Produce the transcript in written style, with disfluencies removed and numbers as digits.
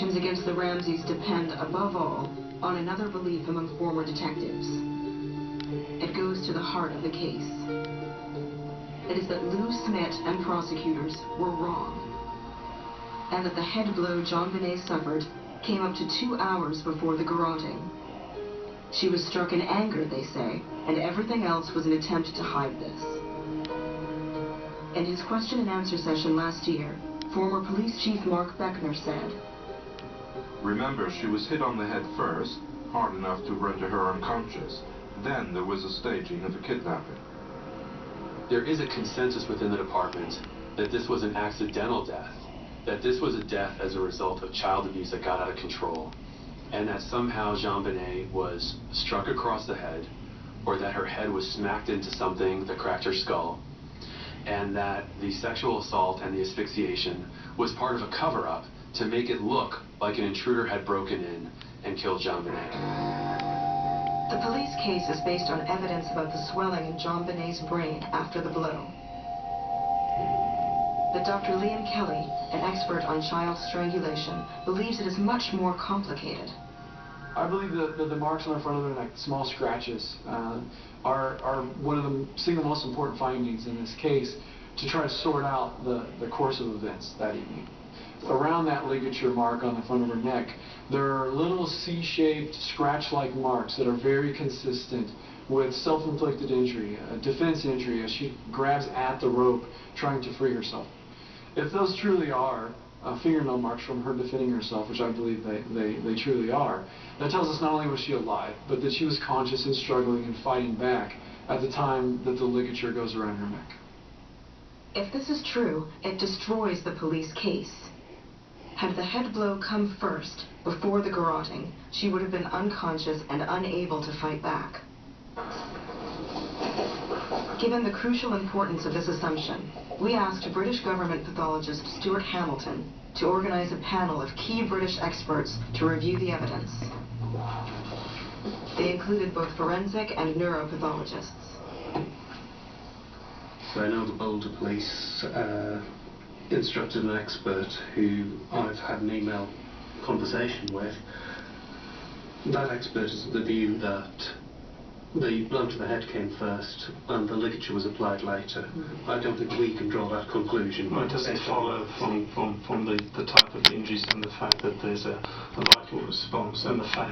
Investigations against the Ramseys depend, above all, on another belief among former detectives. It goes to the heart of the case. It is that Lou Smith and prosecutors were wrong, and that the head blow JonBenet suffered came up to 2 hours before the garroting. She was struck in anger, they say, and everything else was an attempt to hide this. In his question and answer session last year, former police chief Mark Beckner said, "Remember, she was hit on the head first, hard enough to render her unconscious. Then there was a staging of a kidnapping." There is a consensus within the department that this was an accidental death, that this was a death as a result of child abuse that got out of control, and that somehow JonBenet was struck across the head, or that her head was smacked into something that cracked her skull, and that the sexual assault and the asphyxiation was part of a cover-up to make it look like an intruder had broken in and killed JonBenet. the police case is based on evidence about the swelling in JonBenet's brain after the blow. But Dr. Liam Kelly, an expert on child strangulation, believes it is much more complicated. I believe that the marks on the front of the neck, small scratches, are one of the single most important findings in this case to try to sort out the course of events that evening. Around that ligature mark on the front of her neck, there are little C-shaped, scratch-like marks that are very consistent with self-inflicted injury, a defense injury, as she grabs at the rope trying to free herself. If those truly are fingernail marks from her defending herself, which I believe they truly are, that tells us not only was she alive, but that she was conscious and struggling and fighting back at the time that the ligature goes around her neck. If this is true, it destroys the police case. Had the head blow come first, before the garroting, she would have been unconscious and unable to fight back. Given the crucial importance of this assumption, we asked British government pathologist Stuart Hamilton to organize a panel of key British experts to review the evidence. They included both forensic and neuropathologists. So I know the Boulder Police instructed an expert who I've had an email conversation with. That expert is of the view that the blow to the head came first and the ligature was applied later. I don't think we can draw that conclusion. Well, it doesn't follow from the type of injuries and the fact that there's a vital response and the fact